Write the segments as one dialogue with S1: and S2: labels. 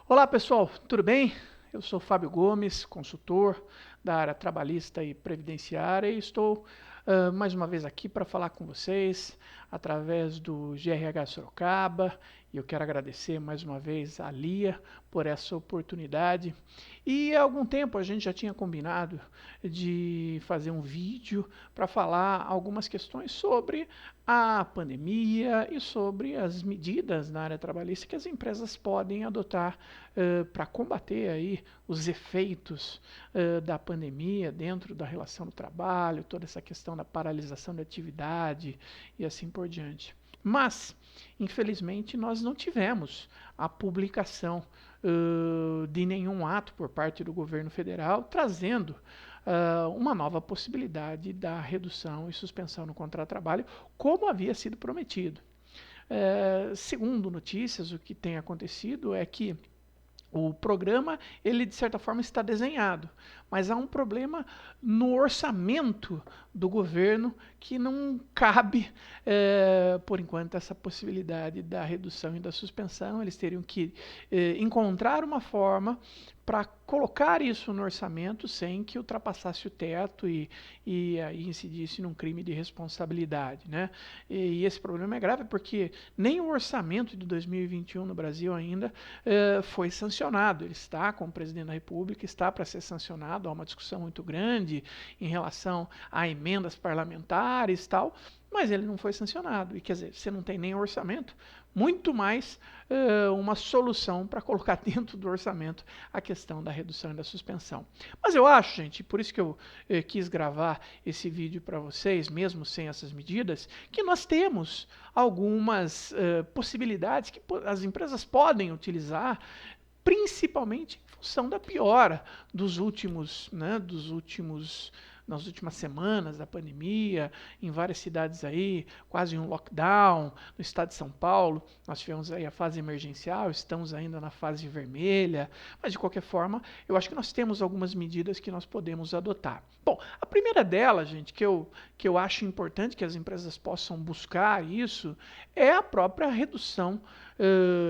S1: Olá pessoal, tudo bem? Eu sou Fábio Gomes, consultor da área trabalhista e previdenciária e estou mais uma vez aqui para falar com vocês através do GRH Sorocaba e eu quero agradecer mais uma vez a Lia por essa oportunidade. E há algum tempo a gente já tinha combinado de fazer um vídeo para falar algumas questões sobre a pandemia e sobre as medidas na área trabalhista que as empresas podem adotar para combater aí os efeitos da pandemia dentro da relação do trabalho, toda essa questão da paralisação da atividade e assim por diante. Mas, infelizmente, nós não tivemos a publicação de nenhum ato por parte do governo federal trazendo uma nova possibilidade da redução e suspensão no contrato de trabalho, como havia sido prometido. Segundo notícias, o que tem acontecido é que o programa, ele de certa forma está desenhado, mas há um problema no orçamento do governo que não cabe, por enquanto, essa possibilidade da redução e da suspensão. Eles teriam que encontrar uma forma para colocar isso no orçamento sem que ultrapassasse o teto e aí incidisse num crime de responsabilidade, né? E esse problema é grave porque nem o orçamento de 2021 no Brasil ainda foi sancionado. Ele está com o presidente da República, está para ser sancionado. Há uma discussão muito grande em relação a emendas parlamentares e tal, mas ele não foi sancionado. E quer dizer, você não tem nem orçamento, muito mais uma solução para colocar dentro do orçamento a questão da redução e da suspensão. Mas eu acho, gente, por isso que eu quis gravar esse vídeo para vocês, mesmo sem essas medidas, que nós temos algumas possibilidades que as empresas podem utilizar, principalmente em função da piora nas últimas semanas da pandemia, em várias cidades aí, quase um lockdown. No estado de São Paulo, nós tivemos aí a fase emergencial, estamos ainda na fase vermelha, mas de qualquer forma, eu acho que nós temos algumas medidas que nós podemos adotar. Bom, a primeira delas, gente, que eu acho importante que as empresas possam buscar isso, é a própria redução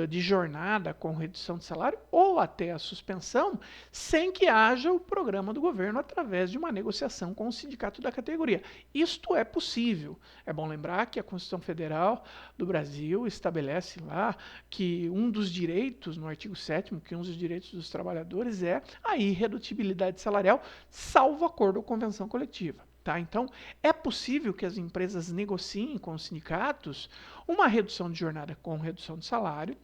S1: de jornada com redução de salário ou até a suspensão, sem que haja o programa do governo através de uma negociação com o sindicato da categoria. Isto é possível. É bom lembrar que a Constituição Federal do Brasil estabelece lá que um dos direitos, no artigo 7º, que um dos direitos dos trabalhadores é a irredutibilidade salarial, salvo acordo ou convenção coletiva. Tá? Então, é possível que as empresas negociem com os sindicatos uma redução de jornada com redução de salário,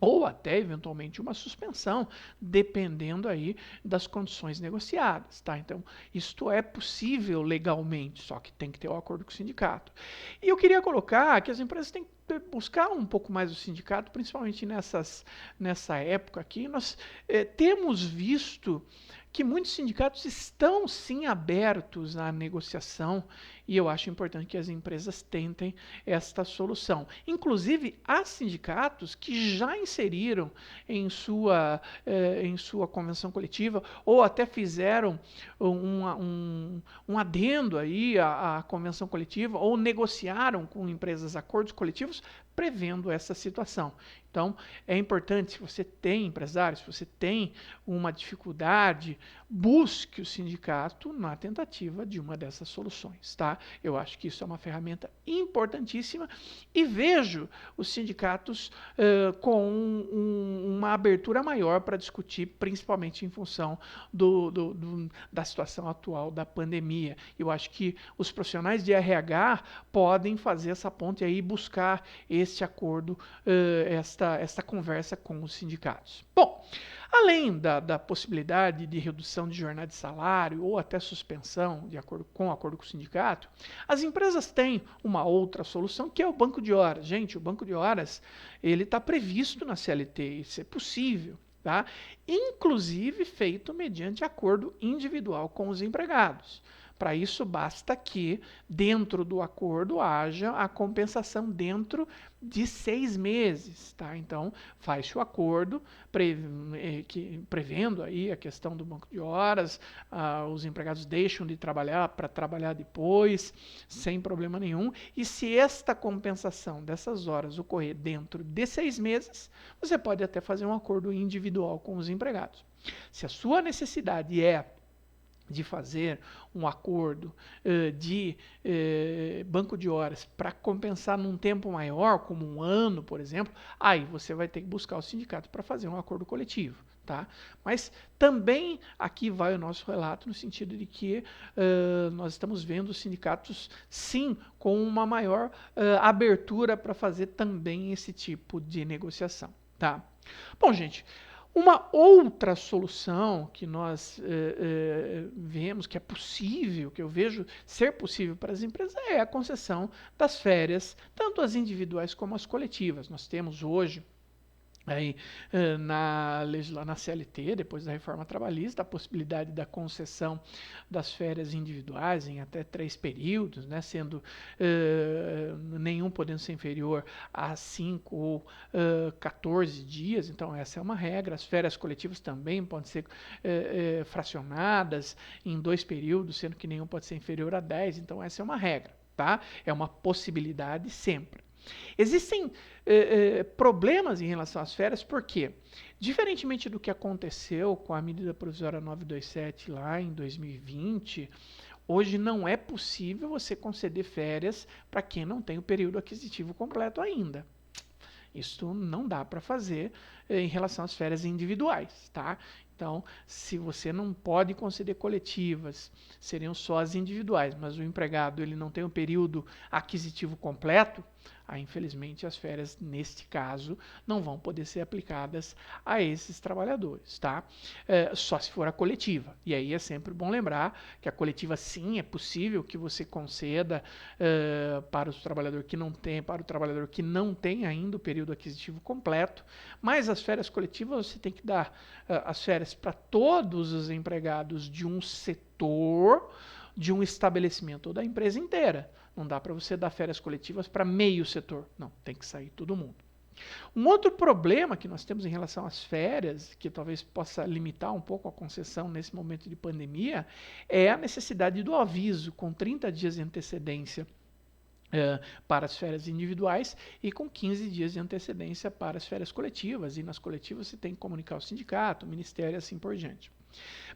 S1: ou até, eventualmente, uma suspensão, dependendo aí das condições negociadas. Tá? Então, isto é possível legalmente, só que tem que ter o acordo com o sindicato. E eu queria colocar que as empresas têm que buscar um pouco mais o sindicato, principalmente nessa época aqui. Nós temos visto que muitos sindicatos estão sim abertos à negociação e eu acho importante que as empresas tentem esta solução. Inclusive, há sindicatos que já inseriram em sua convenção coletiva ou até fizeram um adendo aí à convenção coletiva ou negociaram com empresas acordos coletivos prevendo essa situação. Então, é importante, se você tem empresário, se você tem uma dificuldade, busque o sindicato na tentativa de uma dessas soluções, tá? Eu acho que isso é uma ferramenta importantíssima e vejo os sindicatos com uma abertura maior para discutir, principalmente em função da situação atual da pandemia. Eu acho que os profissionais de RH podem fazer essa ponte aí e buscar este acordo, esta conversa com os sindicatos. Bom, além da possibilidade de redução de jornada de salário ou até suspensão com o acordo com o sindicato, as empresas têm uma outra solução que é o banco de horas. Gente, o banco de horas ele está previsto na CLT, isso é possível. Tá? Inclusive feito mediante acordo individual com os empregados. Para isso, basta que dentro do acordo haja a compensação dentro de 6 meses, tá? Então, faz-se o acordo prevendo aí a questão do banco de horas, os empregados deixam de trabalhar para trabalhar depois, sem problema nenhum. E se esta compensação dessas horas ocorrer dentro de 6 meses, você pode até fazer um acordo individual com os empregados. Se a sua necessidade é de fazer um acordo de banco de horas para compensar num tempo maior, como um ano, por exemplo, aí você vai ter que buscar o sindicato para fazer um acordo coletivo. Tá? Mas também aqui vai o nosso relato no sentido de que nós estamos vendo os sindicatos, sim, com uma maior abertura para fazer também esse tipo de negociação. Tá? Bom, gente, uma outra solução que nós vemos que é possível, que eu vejo ser possível para as empresas, é a concessão das férias, tanto as individuais como as coletivas. Nós temos hoje aí na CLT, depois da reforma trabalhista, a possibilidade da concessão das férias individuais em até 3 períodos, né, sendo nenhum podendo ser inferior a 5 ou 14 dias, então essa é uma regra. As férias coletivas também podem ser fracionadas em 2 períodos, sendo que nenhum pode ser inferior a 10, então essa é uma regra, tá? É uma possibilidade sempre. Existem problemas em relação às férias, porque, diferentemente do que aconteceu com a medida provisória 927 lá em 2020, hoje não é possível você conceder férias para quem não tem o período aquisitivo completo ainda. Isso não dá para fazer em relação às férias individuais, tá? Então, se você não pode conceder coletivas, seriam só as individuais, mas o empregado ele não tem o período aquisitivo completo, aí, infelizmente, as férias, neste caso, não vão poder ser aplicadas a esses trabalhadores, tá? Só se for a coletiva. E aí é sempre bom lembrar que a coletiva, sim, é possível que você conceda para o trabalhador que não tem ainda o período aquisitivo completo, mas as férias coletivas você tem que dar as férias para todos os empregados de um setor, de um estabelecimento ou da empresa inteira. Não dá para você dar férias coletivas para meio setor. Não, tem que sair todo mundo. Um outro problema que nós temos em relação às férias, que talvez possa limitar um pouco a concessão nesse momento de pandemia, é a necessidade do aviso com 30 dias de antecedência para as férias individuais e com 15 dias de antecedência para as férias coletivas. E nas coletivas você tem que comunicar ao sindicato, o ministério e assim por diante.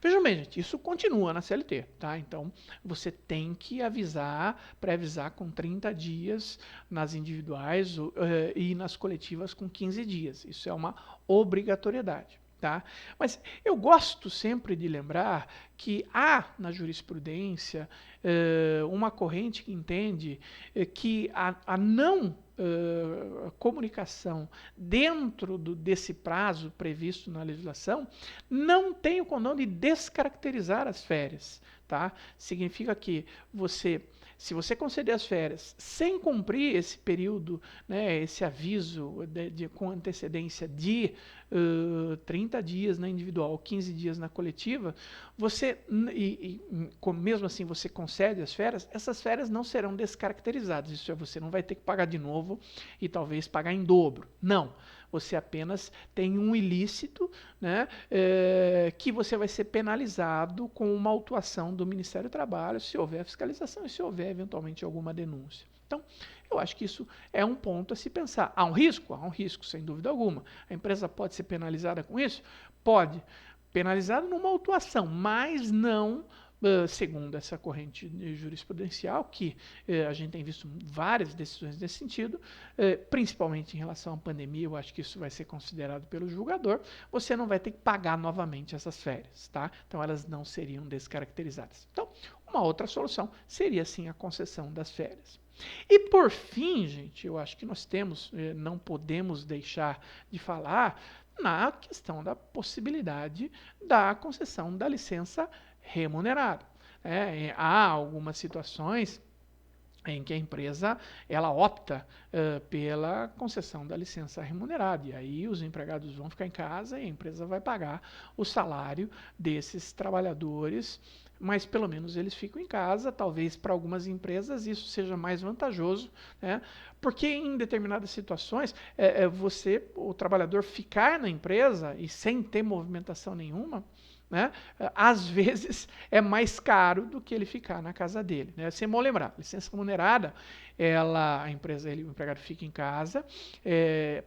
S1: Vejam bem, gente, isso continua na CLT, tá? Então, você tem que pré-avisar com 30 dias nas individuais e nas coletivas com 15 dias. Isso é uma obrigatoriedade. Tá? Mas eu gosto sempre de lembrar que há na jurisprudência uma corrente que entende que a não comunicação dentro desse prazo previsto na legislação não tem o condão de descaracterizar as férias. Tá? Significa que se você conceder as férias sem cumprir esse período, né, esse aviso com antecedência de 30 dias na individual, 15 dias na coletiva, mesmo assim você concede as férias, essas férias não serão descaracterizadas. Isso é, você não vai ter que pagar de novo e talvez pagar em dobro. Não. Você apenas tem um ilícito, né, que você vai ser penalizado com uma autuação do Ministério do Trabalho, se houver fiscalização e se houver eventualmente alguma denúncia. Então, eu acho que isso é um ponto a se pensar. Há um risco? Há um risco, sem dúvida alguma. A empresa pode ser penalizada com isso? Pode. Penalizada numa autuação, mas não segundo essa corrente jurisprudencial, que a gente tem visto várias decisões nesse sentido, principalmente em relação à pandemia, eu acho que isso vai ser considerado pelo julgador, você não vai ter que pagar novamente essas férias, tá? Então elas não seriam descaracterizadas. Então, uma outra solução seria sim a concessão das férias. E por fim, gente, eu acho que nós não podemos deixar de falar na questão da possibilidade da concessão da licença remunerada. Há algumas situações em que a empresa ela opta pela concessão da licença remunerada. E aí os empregados vão ficar em casa e a empresa vai pagar o salário desses trabalhadores, mas pelo menos eles ficam em casa. Talvez para algumas empresas isso seja mais vantajoso, né? Porque em determinadas situações, o trabalhador ficar na empresa e sem ter movimentação nenhuma, né, às vezes é mais caro do que ele ficar na casa dele, né? Sem bom lembrar, licença remunerada, a empresa, o empregado fica em casa,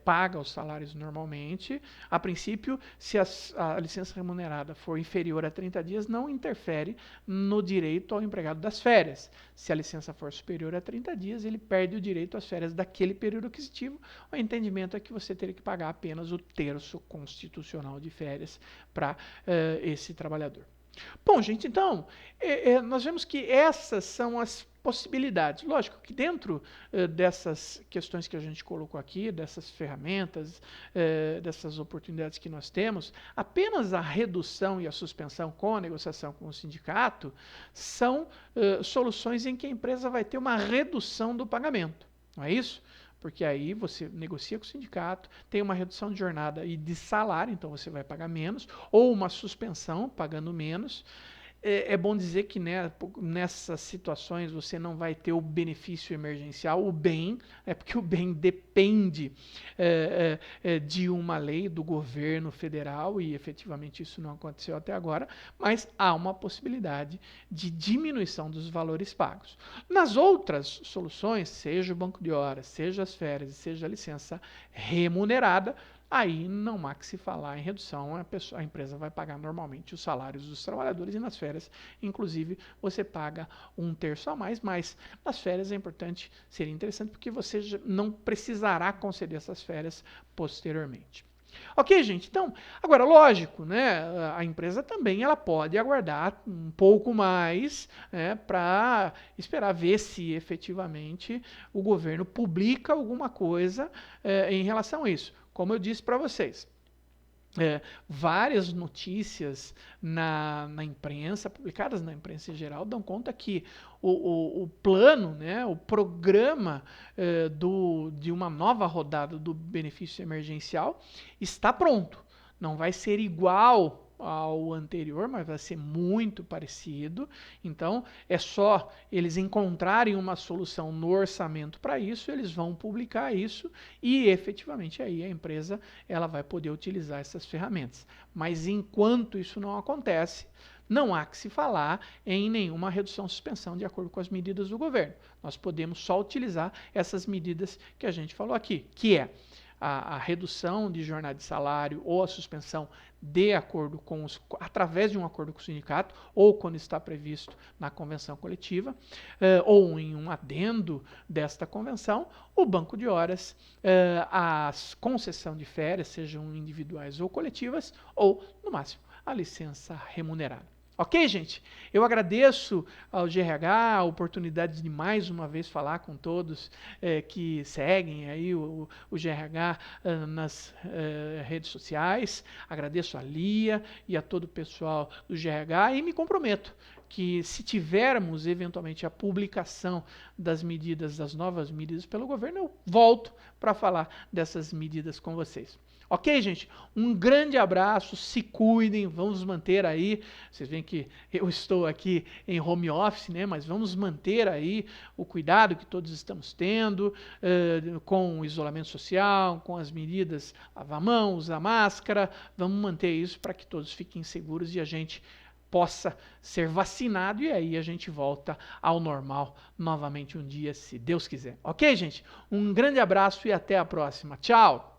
S1: paga os salários normalmente. A princípio, se a licença remunerada for inferior a 30 dias, não interfere no direito ao empregado das férias. Se a licença for superior a 30 dias, ele perde o direito às férias daquele período aquisitivo. O entendimento é que você teria que pagar apenas o terço constitucional de férias para esse trabalhador. Bom, gente, então, nós vemos que essas são as possibilidades. Lógico que dentro dessas questões que a gente colocou aqui, dessas ferramentas, dessas oportunidades que nós temos, apenas a redução e a suspensão com a negociação com o sindicato são soluções em que a empresa vai ter uma redução do pagamento, não é isso? Porque aí você negocia com o sindicato, tem uma redução de jornada e de salário, então você vai pagar menos, ou uma suspensão, pagando menos. É bom dizer que, né, nessas situações você não vai ter o benefício emergencial, o bem, porque o bem depende de uma lei do governo federal e efetivamente isso não aconteceu até agora, mas há uma possibilidade de diminuição dos valores pagos. Nas outras soluções, seja o banco de horas, seja as férias, seja a licença remunerada, aí não há que se falar em redução, a empresa vai pagar normalmente os salários dos trabalhadores e nas férias, inclusive, você paga um terço a mais, mas nas férias é importante, seria interessante, porque você não precisará conceder essas férias posteriormente. Ok, gente? Então, agora, lógico, né, a empresa também ela pode aguardar um pouco mais, né, para esperar ver se efetivamente o governo publica alguma coisa em relação a isso. Como eu disse para vocês, várias notícias na imprensa, publicadas na imprensa em geral, dão conta que o plano, né, o programa de uma nova rodada do benefício emergencial está pronto. Não vai ser igual ao anterior, mas vai ser muito parecido. Então, é só eles encontrarem uma solução no orçamento para isso, eles vão publicar isso e, efetivamente, aí a empresa ela vai poder utilizar essas ferramentas. Mas, enquanto isso não acontece, não há que se falar em nenhuma redução ou suspensão de acordo com as medidas do governo. Nós podemos só utilizar essas medidas que a gente falou aqui, que é a redução de jornada de salário ou a suspensão de acordo com através de um acordo com o sindicato, ou quando está previsto na convenção coletiva, ou em um adendo desta convenção, o banco de horas, a concessão de férias, sejam individuais ou coletivas, ou, no máximo, a licença remunerada. Ok, gente? Eu agradeço ao GRH a oportunidade de mais uma vez falar com todos que seguem aí o GRH nas redes sociais. Agradeço a Lia e a todo o pessoal do GRH e me comprometo que, se tivermos eventualmente a publicação das novas medidas pelo governo, eu volto para falar dessas medidas com vocês. Ok, gente? Um grande abraço, se cuidem, vamos manter aí, vocês veem que eu estou aqui em home office, né? Mas vamos manter aí o cuidado que todos estamos tendo, com o isolamento social, com as medidas, lavar a mão, usar máscara, vamos manter isso para que todos fiquem seguros e a gente possa ser vacinado e aí a gente volta ao normal novamente um dia, se Deus quiser. Ok, gente? Um grande abraço e até a próxima. Tchau!